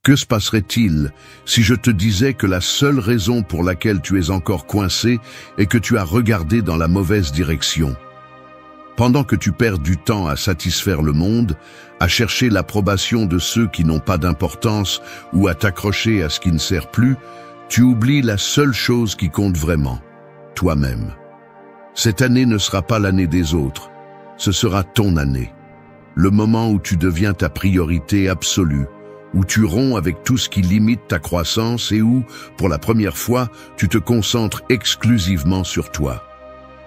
Que se passerait-il si je te disais que la seule raison pour laquelle tu es encore coincé est que tu as regardé dans la mauvaise direction? Pendant que tu perds du temps à satisfaire le monde, à chercher l'approbation de ceux qui n'ont pas d'importance ou à t'accrocher à ce qui ne sert plus, tu oublies la seule chose qui compte vraiment, toi-même. Cette année ne sera pas l'année des autres, ce sera ton année. Le moment où tu deviens ta priorité absolue, où tu romps avec tout ce qui limite ta croissance et où, pour la première fois, tu te concentres exclusivement sur toi.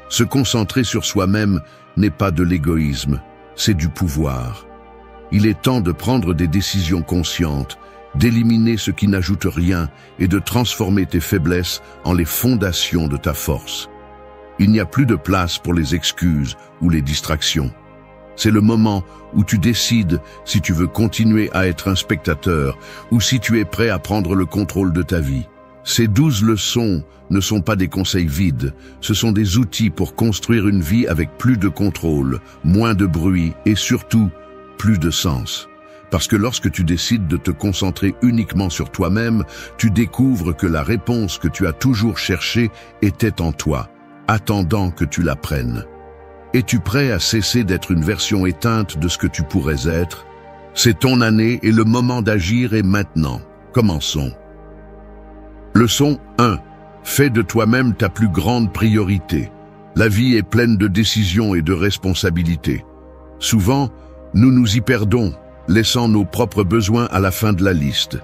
Se concentrer sur soi-même n'est pas de l'égoïsme, c'est du pouvoir. Il est temps de prendre des décisions conscientes, d'éliminer ce qui n'ajoute rien et de transformer tes faiblesses en les fondations de ta force. Il n'y a plus de place pour les excuses ou les distractions. C'est le moment où tu décides si tu veux continuer à être un spectateur ou si tu es prêt à prendre le contrôle de ta vie. Ces 12 leçons ne sont pas des conseils vides, ce sont des outils pour construire une vie avec plus de contrôle, moins de bruit et surtout plus de sens. Parce que lorsque tu décides de te concentrer uniquement sur toi-même, tu découvres que la réponse que tu as toujours cherchée était en toi, attendant que tu la prennes. Es-tu prêt à cesser d'être une version éteinte de ce que tu pourrais être? C'est ton année et le moment d'agir est maintenant. Commençons. Leçon 1. Fais de toi-même ta plus grande priorité. La vie est pleine de décisions et de responsabilités. Souvent, nous nous y perdons, laissant nos propres besoins à la fin de la liste.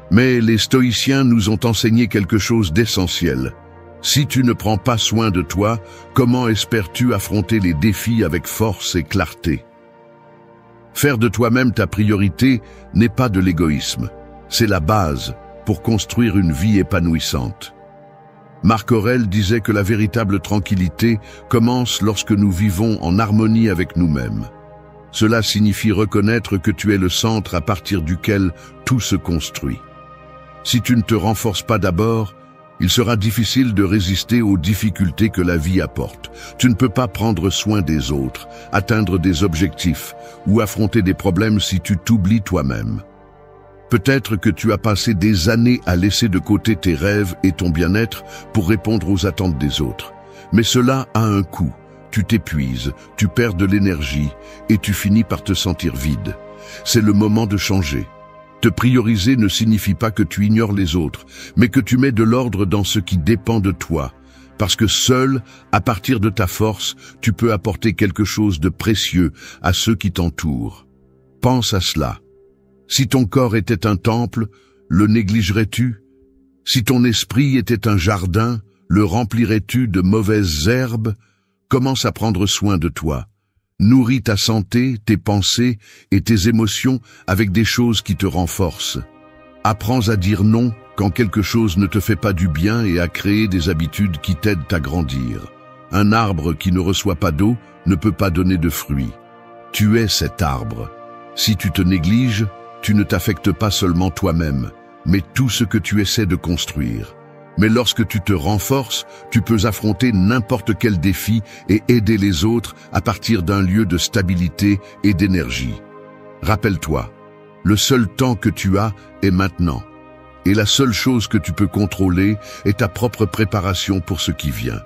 Mais les stoïciens nous ont enseigné quelque chose d'essentiel. Si tu ne prends pas soin de toi, comment espères-tu affronter les défis avec force et clarté? Faire de toi-même ta priorité n'est pas de l'égoïsme. C'est la base pour construire une vie épanouissante. Marc Aurèle disait que la véritable tranquillité commence lorsque nous vivons en harmonie avec nous-mêmes. Cela signifie reconnaître que tu es le centre à partir duquel tout se construit. Si tu ne te renforces pas d'abord, il sera difficile de résister aux difficultés que la vie apporte. Tu ne peux pas prendre soin des autres, atteindre des objectifs ou affronter des problèmes si tu t'oublies toi-même. Peut-être que tu as passé des années à laisser de côté tes rêves et ton bien-être pour répondre aux attentes des autres. Mais cela a un coût. Tu t'épuises, tu perds de l'énergie et tu finis par te sentir vide. C'est le moment de changer. Te prioriser ne signifie pas que tu ignores les autres, mais que tu mets de l'ordre dans ce qui dépend de toi. Parce que seul, à partir de ta force, tu peux apporter quelque chose de précieux à ceux qui t'entourent. Pense à cela. Si ton corps était un temple, le négligerais-tu? Si ton esprit était un jardin, le remplirais-tu de mauvaises herbes? Commence à prendre soin de toi. Nourris ta santé, tes pensées et tes émotions avec des choses qui te renforcent. Apprends à dire non quand quelque chose ne te fait pas du bien et à créer des habitudes qui t'aident à grandir. Un arbre qui ne reçoit pas d'eau ne peut pas donner de fruits. Tu es cet arbre. Si tu te négliges, tu ne t'affectes pas seulement toi-même, mais tout ce que tu essaies de construire. Mais lorsque tu te renforces, tu peux affronter n'importe quel défi et aider les autres à partir d'un lieu de stabilité et d'énergie. Rappelle-toi, le seul temps que tu as est maintenant. Et la seule chose que tu peux contrôler est ta propre préparation pour ce qui vient.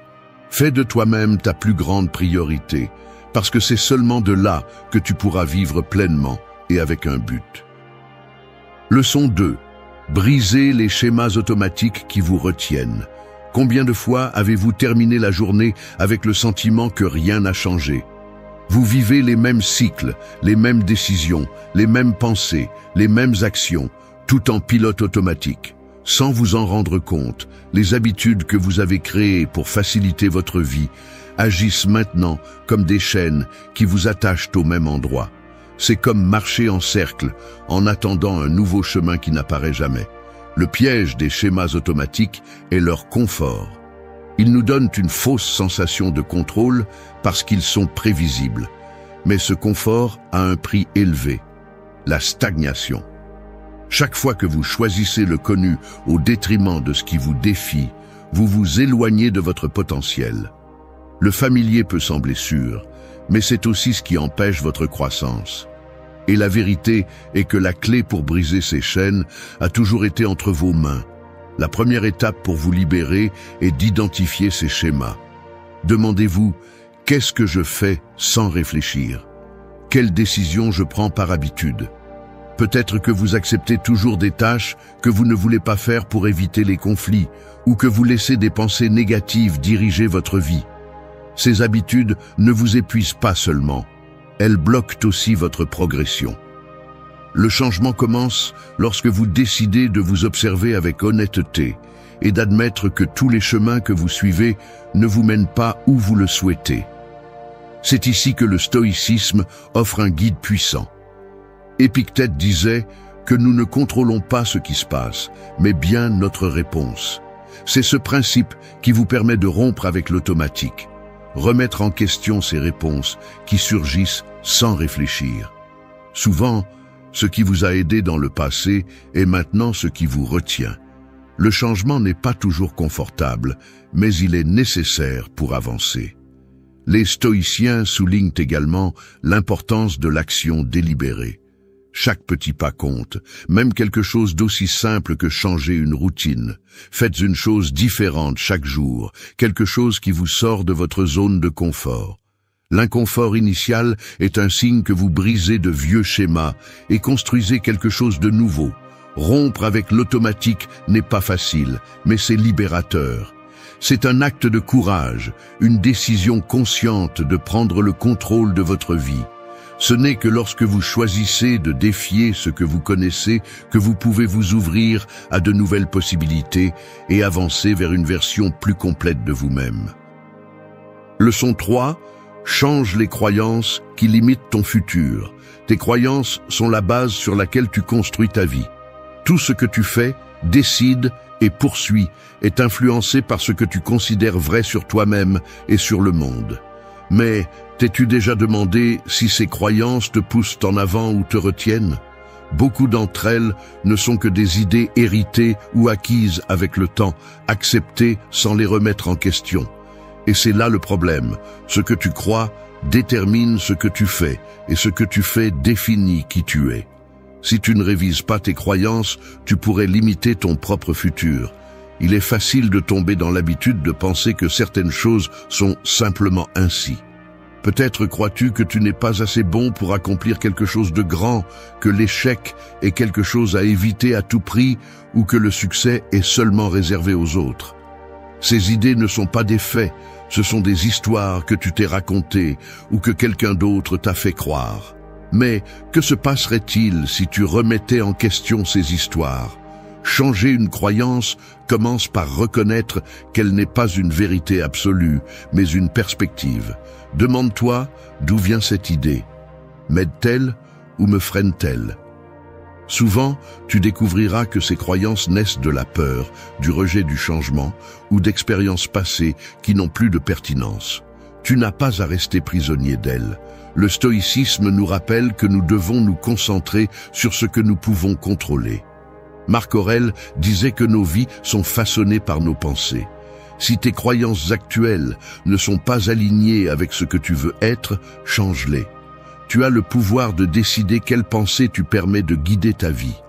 Fais de toi-même ta plus grande priorité, parce que c'est seulement de là que tu pourras vivre pleinement et avec un but. Leçon 2. Brisez les schémas automatiques qui vous retiennent. Combien de fois avez-vous terminé la journée avec le sentiment que rien n'a changé? Vous vivez les mêmes cycles, les mêmes décisions, les mêmes pensées, les mêmes actions, tout en pilote automatique. Sans vous en rendre compte, les habitudes que vous avez créées pour faciliter votre vie agissent maintenant comme des chaînes qui vous attachent au même endroit. C'est comme marcher en cercle, en attendant un nouveau chemin qui n'apparaît jamais. Le piège des schémas automatiques est leur confort. Ils nous donnent une fausse sensation de contrôle parce qu'ils sont prévisibles. Mais ce confort a un prix élevé, la stagnation. Chaque fois que vous choisissez le connu au détriment de ce qui vous défie, vous vous éloignez de votre potentiel. Le familier peut sembler sûr, mais c'est aussi ce qui empêche votre croissance. Et la vérité est que la clé pour briser ces chaînes a toujours été entre vos mains. La première étape pour vous libérer est d'identifier ces schémas. Demandez-vous, qu'est-ce que je fais sans réfléchir? Quelle décision je prends par habitude? Peut-être que vous acceptez toujours des tâches que vous ne voulez pas faire pour éviter les conflits, ou que vous laissez des pensées négatives diriger votre vie. Ces habitudes ne vous épuisent pas seulement, elles bloquent aussi votre progression. Le changement commence lorsque vous décidez de vous observer avec honnêteté et d'admettre que tous les chemins que vous suivez ne vous mènent pas où vous le souhaitez. C'est ici que le stoïcisme offre un guide puissant. Épictète disait que nous ne contrôlons pas ce qui se passe, mais bien notre réponse. C'est ce principe qui vous permet de rompre avec l'automatique, remettre en question ces réponses qui surgissent sans réfléchir. Souvent, ce qui vous a aidé dans le passé est maintenant ce qui vous retient. Le changement n'est pas toujours confortable, mais il est nécessaire pour avancer. Les stoïciens soulignent également l'importance de l'action délibérée. Chaque petit pas compte, même quelque chose d'aussi simple que changer une routine. Faites une chose différente chaque jour, quelque chose qui vous sort de votre zone de confort. L'inconfort initial est un signe que vous brisez de vieux schémas et construisez quelque chose de nouveau. Rompre avec l'automatique n'est pas facile, mais c'est libérateur. C'est un acte de courage, une décision consciente de prendre le contrôle de votre vie. Ce n'est que lorsque vous choisissez de défier ce que vous connaissez que vous pouvez vous ouvrir à de nouvelles possibilités et avancer vers une version plus complète de vous-même. Leçon 3. Change les croyances qui limitent ton futur. Tes croyances sont la base sur laquelle tu construis ta vie. Tout ce que tu fais, décides et poursuis est influencé par ce que tu considères vrai sur toi-même et sur le monde. Mais t'es-tu déjà demandé si ces croyances te poussent en avant ou te retiennent? Beaucoup d'entre elles ne sont que des idées héritées ou acquises avec le temps, acceptées sans les remettre en question. Et c'est là le problème. Ce que tu crois détermine ce que tu fais, et ce que tu fais définit qui tu es. Si tu ne révises pas tes croyances, tu pourrais limiter ton propre futur. Il est facile de tomber dans l'habitude de penser que certaines choses sont simplement ainsi. Peut-être crois-tu que tu n'es pas assez bon pour accomplir quelque chose de grand, que l'échec est quelque chose à éviter à tout prix ou que le succès est seulement réservé aux autres. Ces idées ne sont pas des faits, ce sont des histoires que tu t'es racontées ou que quelqu'un d'autre t'a fait croire. Mais que se passerait-il si tu remettais en question ces histoires? Changer une croyance commence par reconnaître qu'elle n'est pas une vérité absolue, mais une perspective. Demande-toi d'où vient cette idée. M'aide-t-elle ou me freine-t-elle? Souvent, tu découvriras que ces croyances naissent de la peur, du rejet du changement ou d'expériences passées qui n'ont plus de pertinence. Tu n'as pas à rester prisonnier d'elles. Le stoïcisme nous rappelle que nous devons nous concentrer sur ce que nous pouvons contrôler. Marc Aurèle disait que nos vies sont façonnées par nos pensées. Si tes croyances actuelles ne sont pas alignées avec ce que tu veux être, change-les. Tu as le pouvoir de décider quelle pensée tu permets de guider ta vie.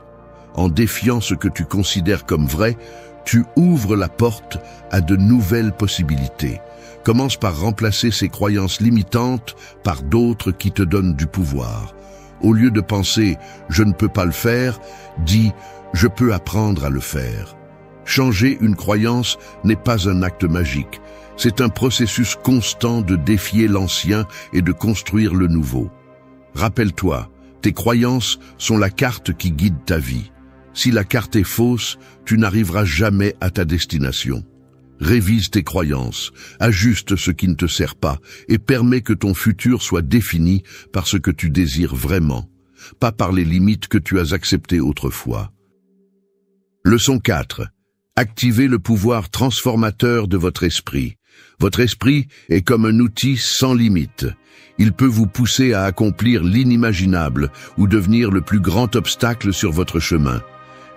En défiant ce que tu considères comme vrai, tu ouvres la porte à de nouvelles possibilités. Commence par remplacer ces croyances limitantes par d'autres qui te donnent du pouvoir. Au lieu de penser « je ne peux pas le faire », dis « je peux apprendre à le faire ». Changer une croyance n'est pas un acte magique. C'est un processus constant de défier l'ancien et de construire le nouveau. Rappelle-toi, tes croyances sont la carte qui guide ta vie. Si la carte est fausse, tu n'arriveras jamais à ta destination. Révise tes croyances, ajuste ce qui ne te sert pas et permets que ton futur soit défini par ce que tu désires vraiment, pas par les limites que tu as acceptées autrefois. Leçon 4. Activez le pouvoir transformateur de votre esprit. Votre esprit est comme un outil sans limite. Il peut vous pousser à accomplir l'inimaginable ou devenir le plus grand obstacle sur votre chemin.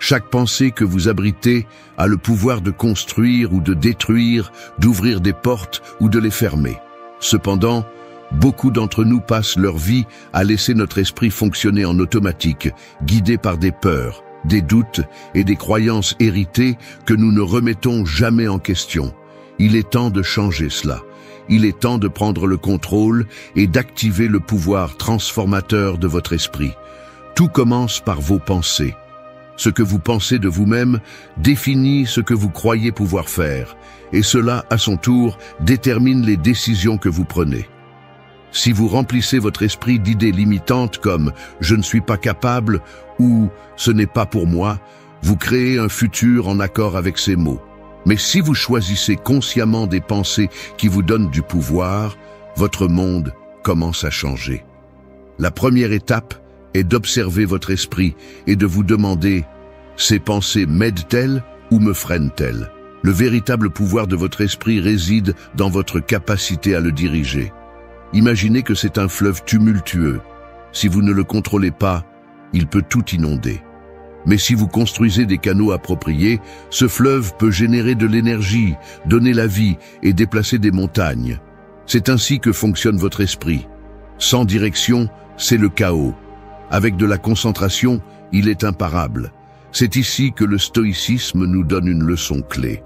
Chaque pensée que vous abritez a le pouvoir de construire ou de détruire, d'ouvrir des portes ou de les fermer. Cependant, Beaucoup d'entre nous passent leur vie à laisser notre esprit fonctionner en automatique, guidé par des peurs, des doutes et des croyances héritées que nous ne remettons jamais en question. Il est temps de changer cela. Il est temps de prendre le contrôle et d'activer le pouvoir transformateur de votre esprit. Tout commence par vos pensées. Ce que vous pensez de vous-même définit ce que vous croyez pouvoir faire, et cela, à son tour, détermine les décisions que vous prenez. Si vous remplissez votre esprit d'idées limitantes comme « je ne suis pas capable » ou « ce n'est pas pour moi », vous créez un futur en accord avec ces mots. Mais si vous choisissez consciemment des pensées qui vous donnent du pouvoir, votre monde commence à changer. La première étape est d'observer votre esprit et de vous demander « ces pensées m'aident-elles ou me freinent-elles ?» Le véritable pouvoir de votre esprit réside dans votre capacité à le diriger. Imaginez que c'est un fleuve tumultueux. Si vous ne le contrôlez pas, il peut tout inonder. Mais si vous construisez des canaux appropriés, ce fleuve peut générer de l'énergie, donner la vie et déplacer des montagnes. C'est ainsi que fonctionne votre esprit. Sans direction, c'est le chaos. Avec de la concentration, il est imparable. C'est ici que le stoïcisme nous donne une leçon clé.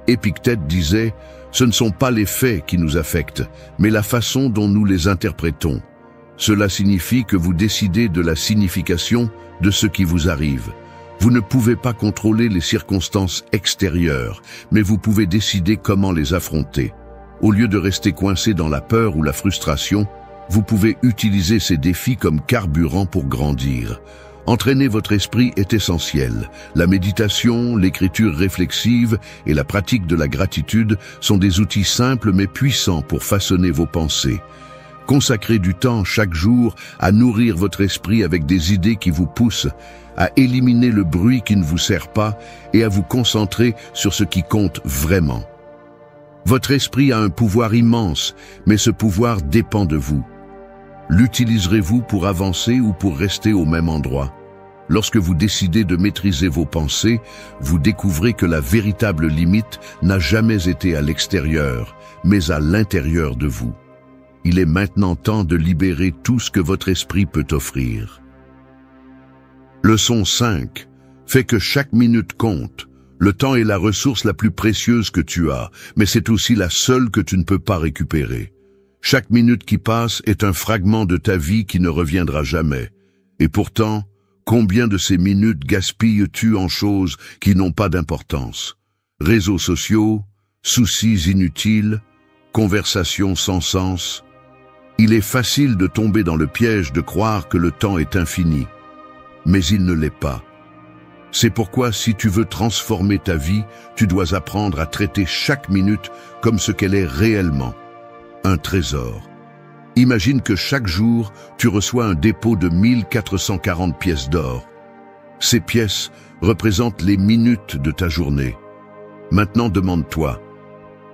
Épictète disait « Ce ne sont pas les faits qui nous affectent, mais la façon dont nous les interprétons. » Cela signifie que vous décidez de la signification de ce qui vous arrive. Vous ne pouvez pas contrôler les circonstances extérieures, mais vous pouvez décider comment les affronter. Au lieu de rester coincé dans la peur ou la frustration, vous pouvez utiliser ces défis comme carburant pour grandir. Entraîner votre esprit est essentiel. La méditation, l'écriture réflexive et la pratique de la gratitude sont des outils simples mais puissants pour façonner vos pensées. Consacrez du temps chaque jour à nourrir votre esprit avec des idées qui vous poussent, à éliminer le bruit qui ne vous sert pas et à vous concentrer sur ce qui compte vraiment. Votre esprit a un pouvoir immense, mais ce pouvoir dépend de vous. L'utiliserez-vous pour avancer ou pour rester au même endroit? Lorsque vous décidez de maîtriser vos pensées, vous découvrez que la véritable limite n'a jamais été à l'extérieur, mais à l'intérieur de vous. Il est maintenant temps de libérer tout ce que votre esprit peut offrir. Leçon 5. Fais que chaque minute compte. Le temps est la ressource la plus précieuse que tu as, mais c'est aussi la seule que tu ne peux pas récupérer. Chaque minute qui passe est un fragment de ta vie qui ne reviendra jamais. Et pourtant, combien de ces minutes gaspilles-tu en choses qui n'ont pas d'importance? Réseaux sociaux, soucis inutiles, conversations sans sens. Il est facile de tomber dans le piège de croire que le temps est infini. Mais il ne l'est pas. C'est pourquoi si tu veux transformer ta vie, tu dois apprendre à traiter chaque minute comme ce qu'elle est réellement. Un trésor. Imagine que chaque jour, tu reçois un dépôt de 1440 pièces d'or. Ces pièces représentent les minutes de ta journée. Maintenant, demande-toi,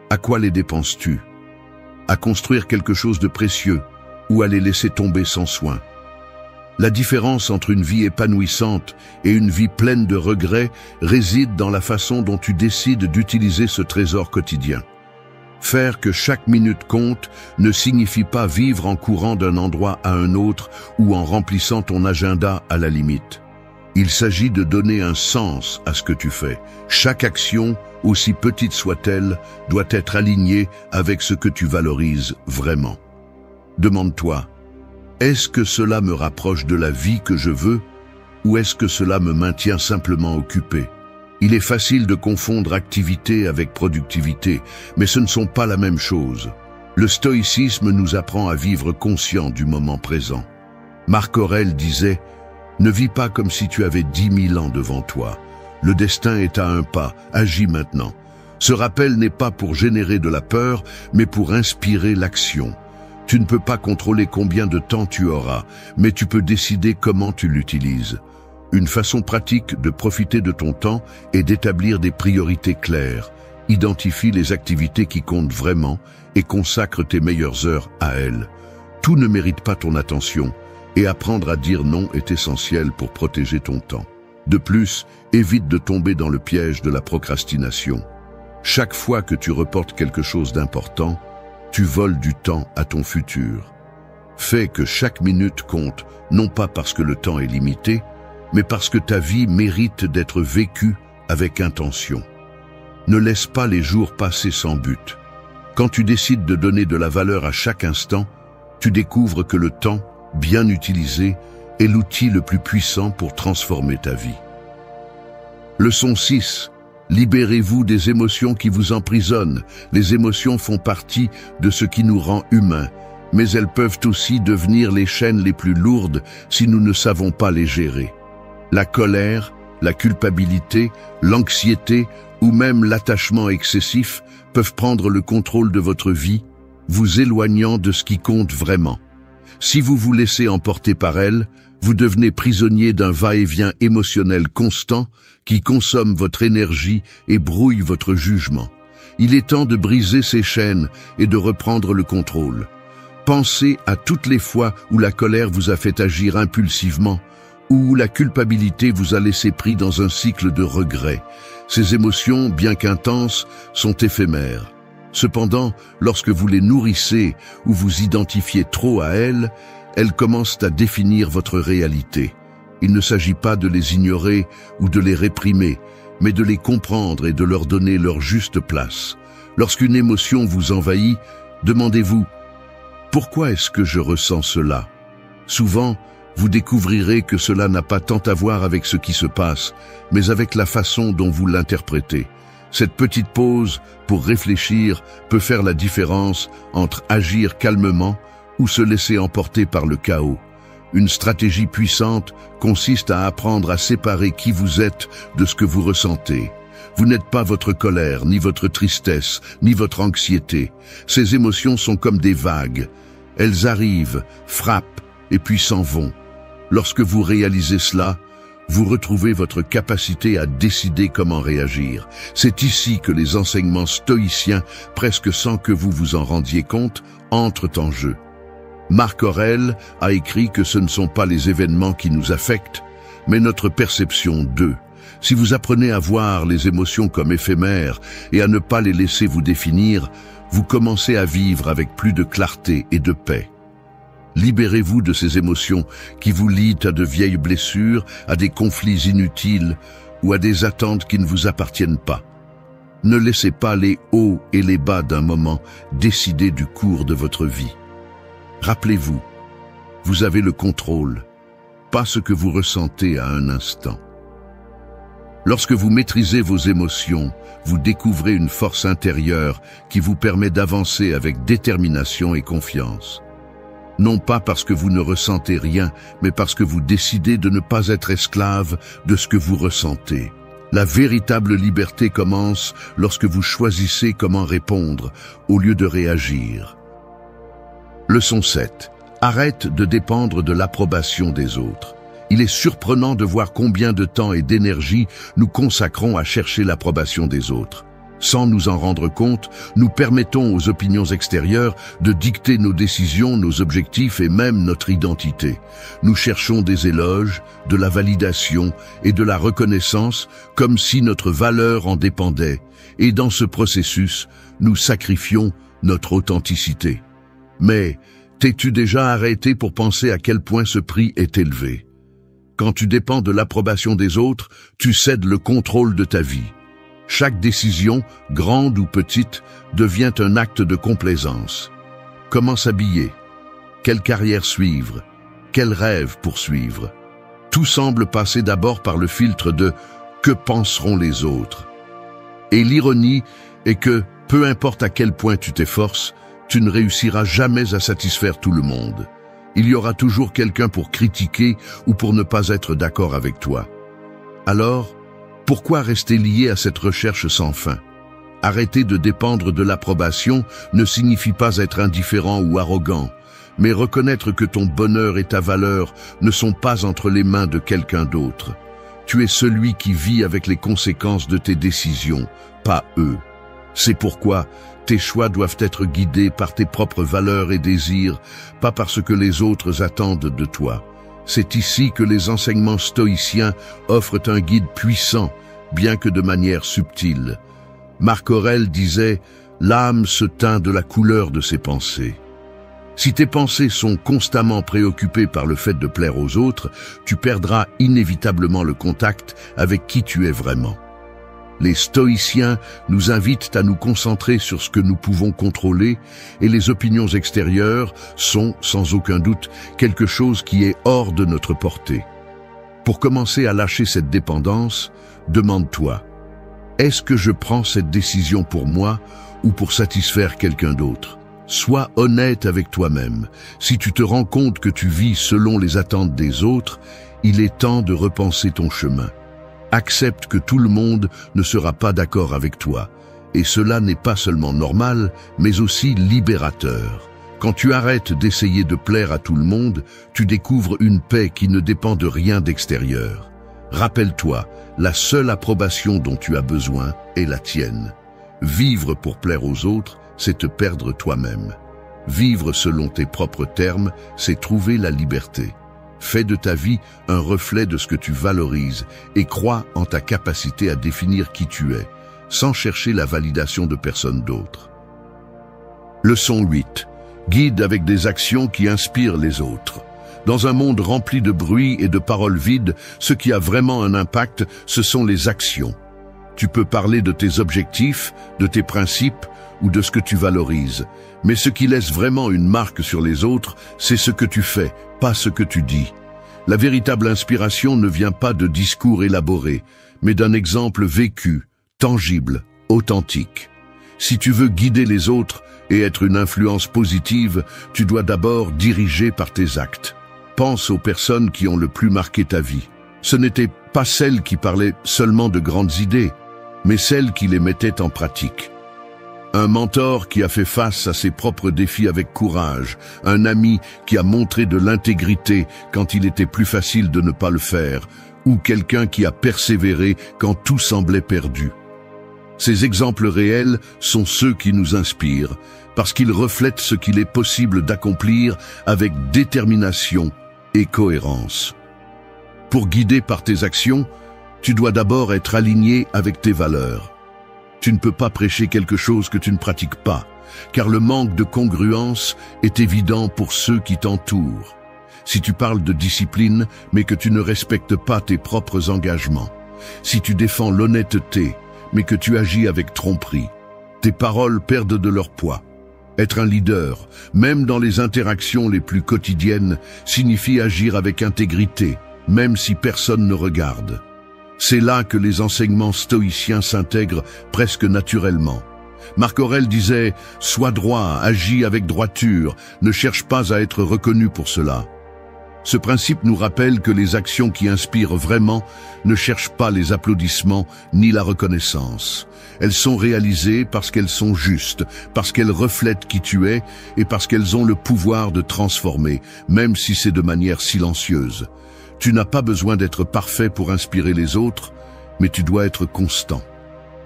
à quoi les dépenses-tu? À construire quelque chose de précieux ou à les laisser tomber sans soin? La différence entre une vie épanouissante et une vie pleine de regrets réside dans la façon dont tu décides d'utiliser ce trésor quotidien. Faire que chaque minute compte ne signifie pas vivre en courant d'un endroit à un autre ou en remplissant ton agenda à la limite. Il s'agit de donner un sens à ce que tu fais. Chaque action, aussi petite soit-elle, doit être alignée avec ce que tu valorises vraiment. Demande-toi, est-ce que cela me rapproche de la vie que je veux ou est-ce que cela me maintient simplement occupé? Il est facile de confondre activité avec productivité, mais ce ne sont pas la même chose. Le stoïcisme nous apprend à vivre conscient du moment présent. Marc Aurèle disait « Ne vis pas comme si tu avais 10 000 ans devant toi. Le destin est à un pas, agis maintenant. » Ce rappel n'est pas pour générer de la peur, mais pour inspirer l'action. Tu ne peux pas contrôler combien de temps tu auras, mais tu peux décider comment tu l'utilises. Une façon pratique de profiter de ton temps est d'établir des priorités claires. Identifie les activités qui comptent vraiment et consacre tes meilleures heures à elles. Tout ne mérite pas ton attention et apprendre à dire non est essentiel pour protéger ton temps. De plus, évite de tomber dans le piège de la procrastination. Chaque fois que tu reportes quelque chose d'important, tu voles du temps à ton futur. Fais que chaque minute compte, non pas parce que le temps est limité, mais parce que ta vie mérite d'être vécue avec intention. Ne laisse pas les jours passer sans but. Quand tu décides de donner de la valeur à chaque instant, tu découvres que le temps, bien utilisé, est l'outil le plus puissant pour transformer ta vie. Leçon 6. Libérez-vous des émotions qui vous emprisonnent. Les émotions font partie de ce qui nous rend humains, mais elles peuvent aussi devenir les chaînes les plus lourdes si nous ne savons pas les gérer. La colère, la culpabilité, l'anxiété ou même l'attachement excessif peuvent prendre le contrôle de votre vie, vous éloignant de ce qui compte vraiment. Si vous vous laissez emporter par elles, vous devenez prisonnier d'un va-et-vient émotionnel constant qui consomme votre énergie et brouille votre jugement. Il est temps de briser ces chaînes et de reprendre le contrôle. Pensez à toutes les fois où la colère vous a fait agir impulsivement, ou où la culpabilité vous a laissé pris dans un cycle de regrets. Ces émotions, bien qu'intenses, sont éphémères. Cependant, lorsque vous les nourrissez ou vous identifiez trop à elles commencent à définir votre réalité. Il ne s'agit pas de les ignorer ou de les réprimer, mais de les comprendre et de leur donner leur juste place. Lorsqu'une émotion vous envahit, demandez-vous « Pourquoi est-ce que je ressens cela ?» Souvent, vous découvrirez que cela n'a pas tant à voir avec ce qui se passe, mais avec la façon dont vous l'interprétez. Cette petite pause pour réfléchir peut faire la différence entre agir calmement ou se laisser emporter par le chaos. Une stratégie puissante consiste à apprendre à séparer qui vous êtes de ce que vous ressentez. Vous n'êtes pas votre colère, ni votre tristesse, ni votre anxiété. Ces émotions sont comme des vagues. Elles arrivent, frappent et puis s'en vont. Lorsque vous réalisez cela, vous retrouvez votre capacité à décider comment réagir. C'est ici que les enseignements stoïciens, presque sans que vous vous en rendiez compte, entrent en jeu. Marc Aurèle a écrit que ce ne sont pas les événements qui nous affectent, mais notre perception d'eux. Si vous apprenez à voir les émotions comme éphémères et à ne pas les laisser vous définir, vous commencez à vivre avec plus de clarté et de paix. Libérez-vous de ces émotions qui vous lient à de vieilles blessures, à des conflits inutiles ou à des attentes qui ne vous appartiennent pas. Ne laissez pas les hauts et les bas d'un moment décider du cours de votre vie. Rappelez-vous, vous avez le contrôle, pas ce que vous ressentez à un instant. Lorsque vous maîtrisez vos émotions, vous découvrez une force intérieure qui vous permet d'avancer avec détermination et confiance. Non pas parce que vous ne ressentez rien, mais parce que vous décidez de ne pas être esclave de ce que vous ressentez. La véritable liberté commence lorsque vous choisissez comment répondre au lieu de réagir. Leçon 7. Arrête de dépendre de l'approbation des autres. Il est surprenant de voir combien de temps et d'énergie nous consacrons à chercher l'approbation des autres. Sans nous en rendre compte, nous permettons aux opinions extérieures de dicter nos décisions, nos objectifs et même notre identité. Nous cherchons des éloges, de la validation et de la reconnaissance comme si notre valeur en dépendait. Et dans ce processus, nous sacrifions notre authenticité. Mais t'es-tu déjà arrêté pour penser à quel point ce prix est élevé? Quand tu dépends de l'approbation des autres, tu cèdes le contrôle de ta vie. Chaque décision, grande ou petite, devient un acte de complaisance. Comment s'habiller? Quelle carrière suivre? Quel rêve poursuivre? Tout semble passer d'abord par le filtre de « que penseront les autres ?» Et l'ironie est que, peu importe à quel point tu t'efforces, tu ne réussiras jamais à satisfaire tout le monde. Il y aura toujours quelqu'un pour critiquer ou pour ne pas être d'accord avec toi. Alors, pourquoi rester lié à cette recherche sans fin? Arrêter de dépendre de l'approbation ne signifie pas être indifférent ou arrogant, mais reconnaître que ton bonheur et ta valeur ne sont pas entre les mains de quelqu'un d'autre. Tu es celui qui vit avec les conséquences de tes décisions, pas eux. C'est pourquoi tes choix doivent être guidés par tes propres valeurs et désirs, pas par ce que les autres attendent de toi. C'est ici que les enseignements stoïciens offrent un guide puissant, bien que de manière subtile. Marc Aurèle disait « L'âme se teint de la couleur de ses pensées ». Si tes pensées sont constamment préoccupées par le fait de plaire aux autres, tu perdras inévitablement le contact avec qui tu es vraiment. Les stoïciens nous invitent à nous concentrer sur ce que nous pouvons contrôler et les opinions extérieures sont, sans aucun doute, quelque chose qui est hors de notre portée. Pour commencer à lâcher cette dépendance, demande-toi, est-ce que je prends cette décision pour moi ou pour satisfaire quelqu'un d'autre ? Sois honnête avec toi-même. Si tu te rends compte que tu vis selon les attentes des autres, il est temps de repenser ton chemin. Accepte que tout le monde ne sera pas d'accord avec toi. Et cela n'est pas seulement normal, mais aussi libérateur. Quand tu arrêtes d'essayer de plaire à tout le monde, tu découvres une paix qui ne dépend de rien d'extérieur. Rappelle-toi, la seule approbation dont tu as besoin est la tienne. Vivre pour plaire aux autres, c'est te perdre toi-même. Vivre selon tes propres termes, c'est trouver la liberté. Fais de ta vie un reflet de ce que tu valorises et crois en ta capacité à définir qui tu es, sans chercher la validation de personne d'autre. Leçon 8. Guide avec des actions qui inspirent les autres. Dans un monde rempli de bruit et de paroles vides, ce qui a vraiment un impact, ce sont les actions. Tu peux parler de tes objectifs, de tes principes ou de ce que tu valorises. Mais ce qui laisse vraiment une marque sur les autres, c'est ce que tu fais, pas ce que tu dis. La véritable inspiration ne vient pas de discours élaborés, mais d'un exemple vécu, tangible, authentique. Si tu veux guider les autres et être une influence positive, tu dois d'abord diriger par tes actes. Pense aux personnes qui ont le plus marqué ta vie. Ce n'étaient pas celles qui parlaient seulement de grandes idées, mais celles qui les mettaient en pratique. Un mentor qui a fait face à ses propres défis avec courage, un ami qui a montré de l'intégrité quand il était plus facile de ne pas le faire, ou quelqu'un qui a persévéré quand tout semblait perdu. Ces exemples réels sont ceux qui nous inspirent, parce qu'ils reflètent ce qu'il est possible d'accomplir avec détermination et cohérence. Pour guider par tes actions, tu dois d'abord être aligné avec tes valeurs. Tu ne peux pas prêcher quelque chose que tu ne pratiques pas, car le manque de congruence est évident pour ceux qui t'entourent. Si tu parles de discipline, mais que tu ne respectes pas tes propres engagements, si tu défends l'honnêteté, mais que tu agis avec tromperie, tes paroles perdent de leur poids. Être un leader, même dans les interactions les plus quotidiennes, signifie agir avec intégrité, même si personne ne regarde. C'est là que les enseignements stoïciens s'intègrent presque naturellement. Marc Aurèle disait « Sois droit, agis avec droiture, ne cherche pas à être reconnu pour cela ». Ce principe nous rappelle que les actions qui inspirent vraiment ne cherchent pas les applaudissements ni la reconnaissance. Elles sont réalisées parce qu'elles sont justes, parce qu'elles reflètent qui tu es et parce qu'elles ont le pouvoir de transformer, même si c'est de manière silencieuse. Tu n'as pas besoin d'être parfait pour inspirer les autres, mais tu dois être constant.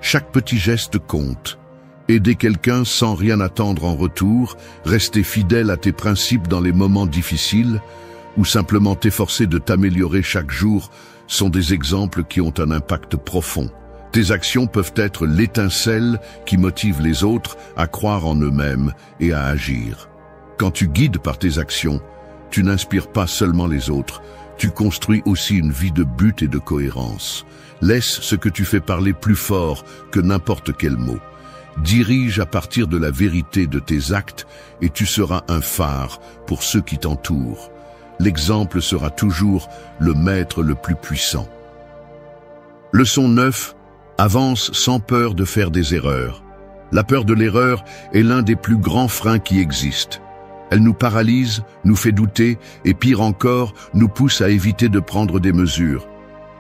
Chaque petit geste compte. Aider quelqu'un sans rien attendre en retour, rester fidèle à tes principes dans les moments difficiles, ou simplement t'efforcer de t'améliorer chaque jour sont des exemples qui ont un impact profond. Tes actions peuvent être l'étincelle qui motive les autres à croire en eux-mêmes et à agir. Quand tu guides par tes actions, tu n'inspires pas seulement les autres, tu construis aussi une vie de but et de cohérence. Laisse ce que tu fais parler plus fort que n'importe quel mot. Dirige à partir de la vérité de tes actes et tu seras un phare pour ceux qui t'entourent. L'exemple sera toujours le maître le plus puissant. Leçon 9. Avance sans peur de faire des erreurs. La peur de l'erreur est l'un des plus grands freins qui existent. Elle nous paralyse, nous fait douter et pire encore, nous pousse à éviter de prendre des mesures.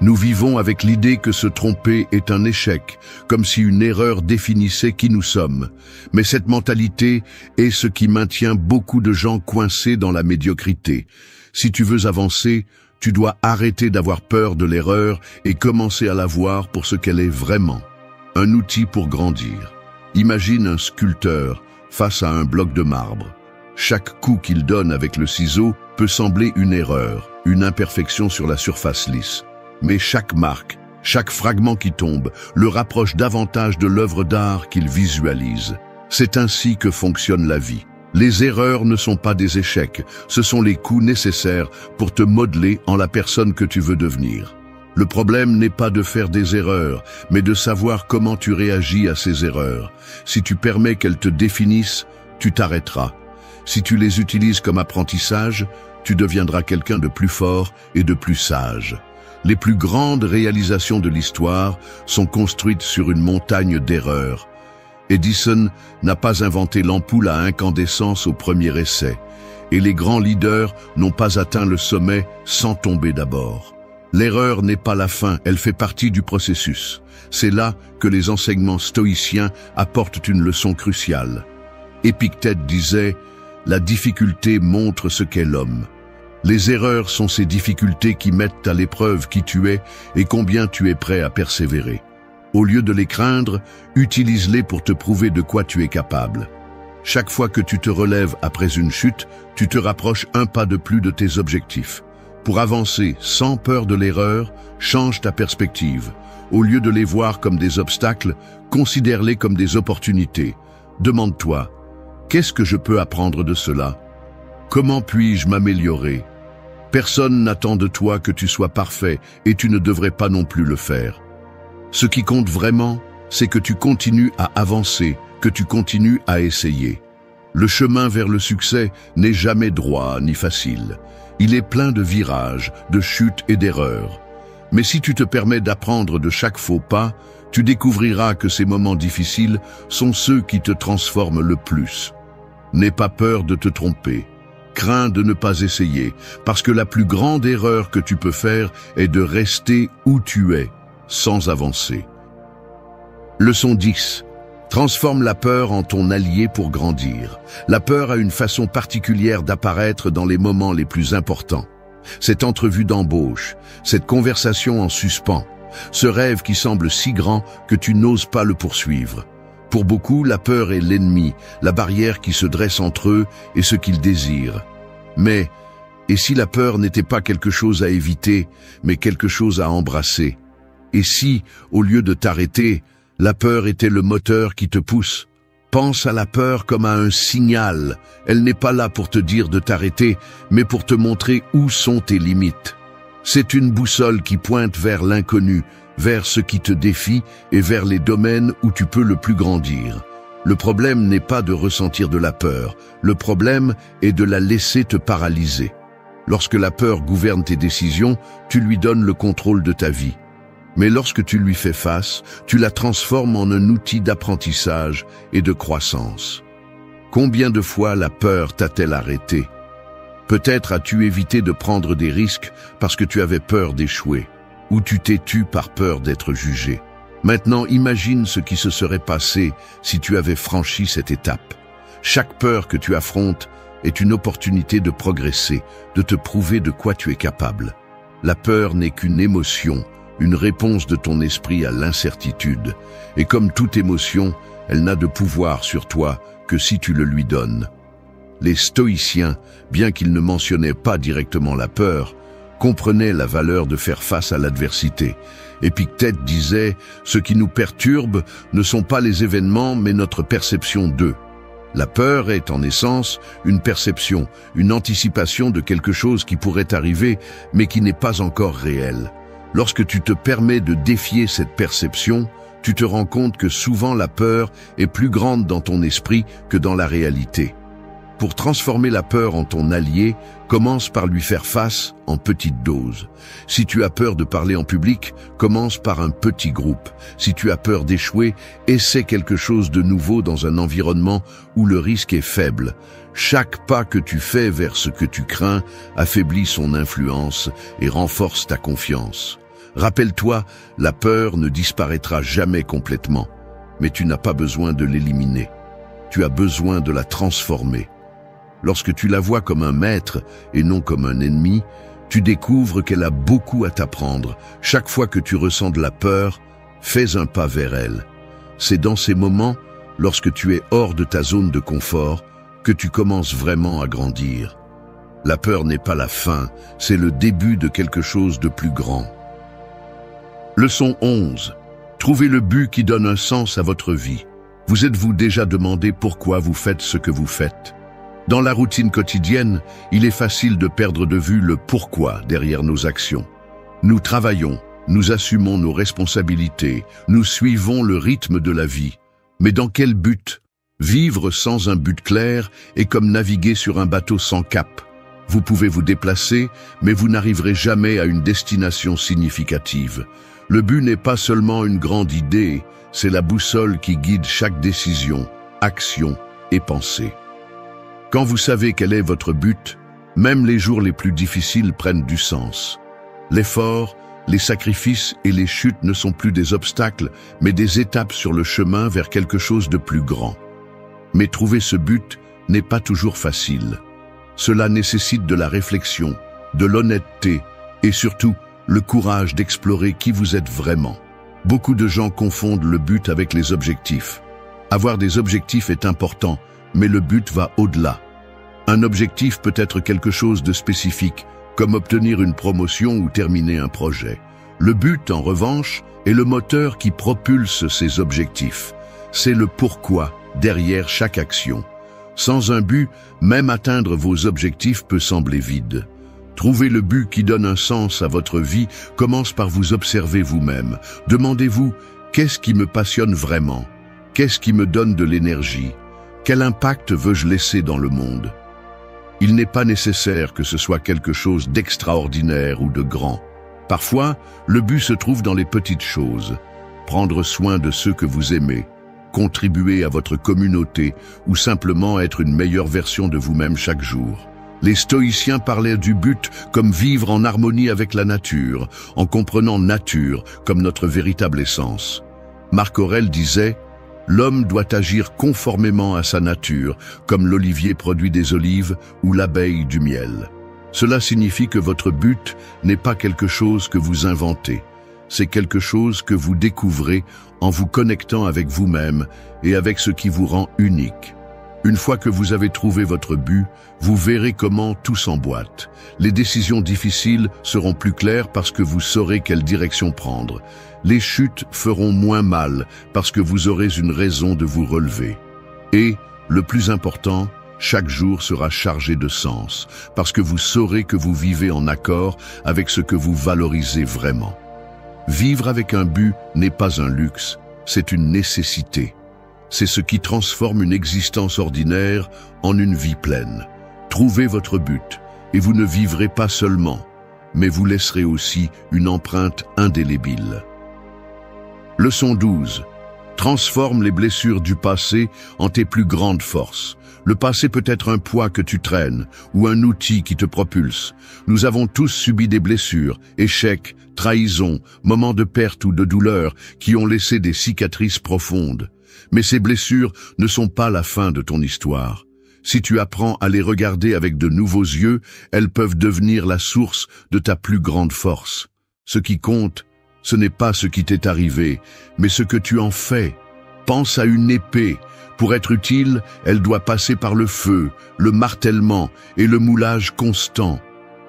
Nous vivons avec l'idée que se tromper est un échec, comme si une erreur définissait qui nous sommes. Mais cette mentalité est ce qui maintient beaucoup de gens coincés dans la médiocrité. Si tu veux avancer, tu dois arrêter d'avoir peur de l'erreur et commencer à la voir pour ce qu'elle est vraiment. Un outil pour grandir. Imagine un sculpteur face à un bloc de marbre. Chaque coup qu'il donne avec le ciseau peut sembler une erreur, une imperfection sur la surface lisse. Mais chaque marque, chaque fragment qui tombe, le rapproche davantage de l'œuvre d'art qu'il visualise. C'est ainsi que fonctionne la vie. Les erreurs ne sont pas des échecs, ce sont les coups nécessaires pour te modeler en la personne que tu veux devenir. Le problème n'est pas de faire des erreurs, mais de savoir comment tu réagis à ces erreurs. Si tu permets qu'elles te définissent, tu t'arrêteras. Si tu les utilises comme apprentissage, tu deviendras quelqu'un de plus fort et de plus sage. Les plus grandes réalisations de l'histoire sont construites sur une montagne d'erreurs. Edison n'a pas inventé l'ampoule à incandescence au premier essai, et les grands leaders n'ont pas atteint le sommet sans tomber d'abord. L'erreur n'est pas la fin, elle fait partie du processus. C'est là que les enseignements stoïciens apportent une leçon cruciale. Épictète disait « La difficulté montre ce qu'est l'homme ». Les erreurs sont ces difficultés qui mettent à l'épreuve qui tu es et combien tu es prêt à persévérer. Au lieu de les craindre, utilise-les pour te prouver de quoi tu es capable. Chaque fois que tu te relèves après une chute, tu te rapproches un pas de plus de tes objectifs. Pour avancer sans peur de l'erreur, change ta perspective. Au lieu de les voir comme des obstacles, considère-les comme des opportunités. Demande-toi, qu'est-ce que je peux apprendre de cela? Comment puis-je m'améliorer? Personne n'attend de toi que tu sois parfait et tu ne devrais pas non plus le faire. Ce qui compte vraiment, c'est que tu continues à avancer, que tu continues à essayer. Le chemin vers le succès n'est jamais droit ni facile. Il est plein de virages, de chutes et d'erreurs. Mais si tu te permets d'apprendre de chaque faux pas, tu découvriras que ces moments difficiles sont ceux qui te transforment le plus. N'aie pas peur de te tromper. Crains de ne pas essayer, parce que la plus grande erreur que tu peux faire est de rester où tu es, sans avancer. Leçon 10. Transforme la peur en ton allié pour grandir. La peur a une façon particulière d'apparaître dans les moments les plus importants. Cette entrevue d'embauche, cette conversation en suspens, ce rêve qui semble si grand que tu n'oses pas le poursuivre. Pour beaucoup, la peur est l'ennemi, la barrière qui se dresse entre eux et ce qu'ils désirent. Mais, et si la peur n'était pas quelque chose à éviter, mais quelque chose à embrasser? Et si, au lieu de t'arrêter, la peur était le moteur qui te pousse? Pense à la peur comme à un signal. Elle n'est pas là pour te dire de t'arrêter, mais pour te montrer où sont tes limites. C'est une boussole qui pointe vers l'inconnu, vers ce qui te défie et vers les domaines où tu peux le plus grandir. Le problème n'est pas de ressentir de la peur, le problème est de la laisser te paralyser. Lorsque la peur gouverne tes décisions, tu lui donnes le contrôle de ta vie. Mais lorsque tu lui fais face, tu la transformes en un outil d'apprentissage et de croissance. Combien de fois la peur t'a-t-elle arrêté? Peut-être as-tu évité de prendre des risques parce que tu avais peur d'échouer, ou tu t'es tu par peur d'être jugé. Maintenant, imagine ce qui se serait passé si tu avais franchi cette étape. Chaque peur que tu affrontes est une opportunité de progresser, de te prouver de quoi tu es capable. La peur n'est qu'une émotion, une réponse de ton esprit à l'incertitude. Et comme toute émotion, elle n'a de pouvoir sur toi que si tu le lui donnes. Les stoïciens, bien qu'ils ne mentionnaient pas directement la peur, comprenaient la valeur de faire face à l'adversité. Épictète disait « Ce qui nous perturbe ne sont pas les événements, mais notre perception d'eux ». La peur est en essence une perception, une anticipation de quelque chose qui pourrait arriver, mais qui n'est pas encore réel. Lorsque tu te permets de défier cette perception, tu te rends compte que souvent la peur est plus grande dans ton esprit que dans la réalité. Pour transformer la peur en ton allié, commence par lui faire face en petite dose. Si tu as peur de parler en public, commence par un petit groupe. Si tu as peur d'échouer, essaie quelque chose de nouveau dans un environnement où le risque est faible. Chaque pas que tu fais vers ce que tu crains affaiblit son influence et renforce ta confiance. Rappelle-toi, la peur ne disparaîtra jamais complètement, mais tu n'as pas besoin de l'éliminer. Tu as besoin de la transformer. Lorsque tu la vois comme un maître et non comme un ennemi, tu découvres qu'elle a beaucoup à t'apprendre. Chaque fois que tu ressens de la peur, fais un pas vers elle. C'est dans ces moments, lorsque tu es hors de ta zone de confort, que tu commences vraiment à grandir. La peur n'est pas la fin, c'est le début de quelque chose de plus grand. Leçon 11. Trouvez le but qui donne un sens à votre vie. Vous êtes-vous déjà demandé pourquoi vous faites ce que vous faites? Dans la routine quotidienne, il est facile de perdre de vue le pourquoi derrière nos actions. Nous travaillons, nous assumons nos responsabilités, nous suivons le rythme de la vie. Mais dans quel but? Vivre sans un but clair est comme naviguer sur un bateau sans cap. Vous pouvez vous déplacer, mais vous n'arriverez jamais à une destination significative. Le but n'est pas seulement une grande idée, c'est la boussole qui guide chaque décision, action et pensée. Quand vous savez quel est votre but, même les jours les plus difficiles prennent du sens. L'effort, les sacrifices et les chutes ne sont plus des obstacles, mais des étapes sur le chemin vers quelque chose de plus grand. Mais trouver ce but n'est pas toujours facile. Cela nécessite de la réflexion, de l'honnêteté et surtout le courage d'explorer qui vous êtes vraiment. Beaucoup de gens confondent le but avec les objectifs. Avoir des objectifs est important, mais le but va au-delà. Un objectif peut être quelque chose de spécifique, comme obtenir une promotion ou terminer un projet. Le but, en revanche, est le moteur qui propulse ces objectifs. C'est le pourquoi derrière chaque action. Sans un but, même atteindre vos objectifs peut sembler vide. Trouver le but qui donne un sens à votre vie commence par vous observer vous-même. Demandez-vous, qu'est-ce qui me passionne vraiment? Qu'est-ce qui me donne de l'énergie? Quel impact veux-je laisser dans le monde? Il n'est pas nécessaire que ce soit quelque chose d'extraordinaire ou de grand. Parfois, le but se trouve dans les petites choses. Prendre soin de ceux que vous aimez, contribuer à votre communauté ou simplement être une meilleure version de vous-même chaque jour. Les stoïciens parlaient du but comme vivre en harmonie avec la nature, en comprenant nature comme notre véritable essence. Marc Aurèle disait « L'homme doit agir conformément à sa nature, comme l'olivier produit des olives ou l'abeille du miel. » Cela signifie que votre but n'est pas quelque chose que vous inventez. C'est quelque chose que vous découvrez en vous connectant avec vous-même et avec ce qui vous rend unique. Une fois que vous avez trouvé votre but, vous verrez comment tout s'emboîte. Les décisions difficiles seront plus claires parce que vous saurez quelle direction prendre. Les chutes feront moins mal parce que vous aurez une raison de vous relever. Et, le plus important, chaque jour sera chargé de sens parce que vous saurez que vous vivez en accord avec ce que vous valorisez vraiment. Vivre avec un but n'est pas un luxe, c'est une nécessité. C'est ce qui transforme une existence ordinaire en une vie pleine. Trouvez votre but et vous ne vivrez pas seulement, mais vous laisserez aussi une empreinte indélébile. Leçon 12. Transforme les blessures du passé en tes plus grandes forces. Le passé peut être un poids que tu traînes ou un outil qui te propulse. Nous avons tous subi des blessures, échecs, trahisons, moments de perte ou de douleur qui ont laissé des cicatrices profondes. Mais ces blessures ne sont pas la fin de ton histoire. Si tu apprends à les regarder avec de nouveaux yeux, elles peuvent devenir la source de ta plus grande force. Ce qui compte, ce n'est pas ce qui t'est arrivé, mais ce que tu en fais. Pense à une épée. Pour être utile, elle doit passer par le feu, le martèlement et le moulage constant.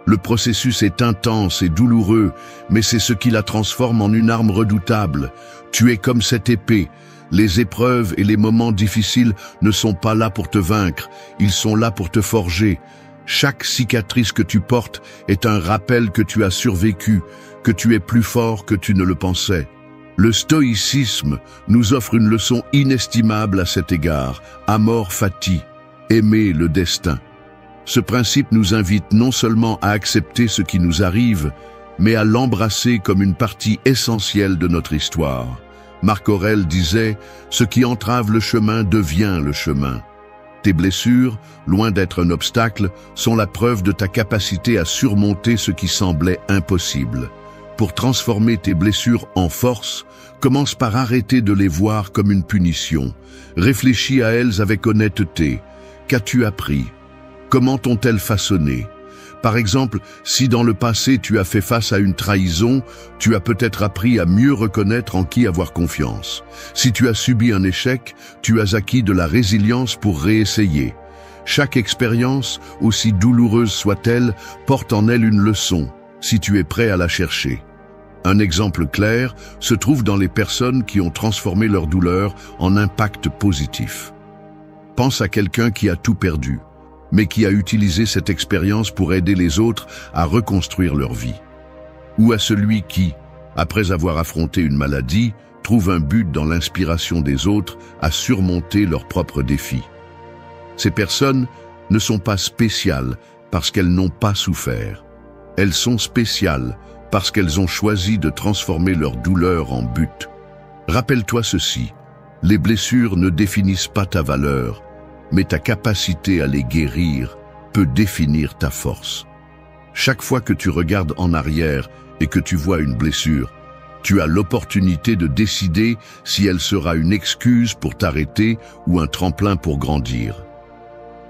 Le processus est intense et douloureux, mais c'est ce qui la transforme en une arme redoutable. Tu es comme cette épée. Les épreuves et les moments difficiles ne sont pas là pour te vaincre, ils sont là pour te forger. Chaque cicatrice que tu portes est un rappel que tu as survécu, que tu es plus fort que tu ne le pensais. Le stoïcisme nous offre une leçon inestimable à cet égard, amor fati, aimer le destin. Ce principe nous invite non seulement à accepter ce qui nous arrive, mais à l'embrasser comme une partie essentielle de notre histoire. Marc Aurèle disait « Ce qui entrave le chemin devient le chemin ». Tes blessures, loin d'être un obstacle, sont la preuve de ta capacité à surmonter ce qui semblait impossible. Pour transformer tes blessures en force, commence par arrêter de les voir comme une punition. Réfléchis à elles avec honnêteté. Qu'as-tu appris? Comment t'ont-elles façonné? Par exemple, si dans le passé tu as fait face à une trahison, tu as peut-être appris à mieux reconnaître en qui avoir confiance. Si tu as subi un échec, tu as acquis de la résilience pour réessayer. Chaque expérience, aussi douloureuse soit-elle, porte en elle une leçon, si tu es prêt à la chercher. Un exemple clair se trouve dans les personnes qui ont transformé leur douleur en impact positif. Pense à quelqu'un qui a tout perdu. mais qui a utilisé cette expérience pour aider les autres à reconstruire leur vie. Ou à celui qui, après avoir affronté une maladie, trouve un but dans l'inspiration des autres à surmonter leurs propres défis. Ces personnes ne sont pas spéciales parce qu'elles n'ont pas souffert. Elles sont spéciales parce qu'elles ont choisi de transformer leur douleur en but. Rappelle-toi ceci, les blessures ne définissent pas ta valeur, mais ta capacité à les guérir peut définir ta force. Chaque fois que tu regardes en arrière et que tu vois une blessure, tu as l'opportunité de décider si elle sera une excuse pour t'arrêter ou un tremplin pour grandir.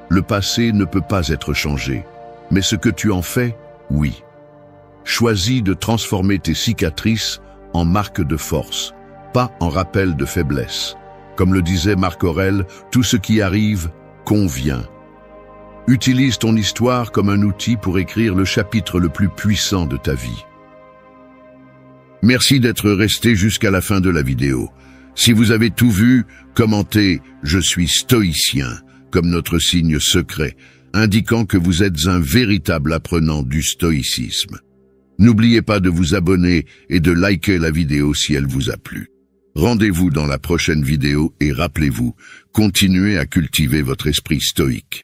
Le passé ne peut pas être changé, mais ce que tu en fais, oui. Choisis de transformer tes cicatrices en marque de force, pas en rappel de faiblesse. Comme le disait Marc Aurèle, tout ce qui arrive convient. Utilise ton histoire comme un outil pour écrire le chapitre le plus puissant de ta vie. Merci d'être resté jusqu'à la fin de la vidéo. Si vous avez tout vu, commentez « Je suis stoïcien » comme notre signe secret, indiquant que vous êtes un véritable apprenant du stoïcisme. N'oubliez pas de vous abonner et de liker la vidéo si elle vous a plu. Rendez-vous dans la prochaine vidéo et rappelez-vous, continuez à cultiver votre esprit stoïque.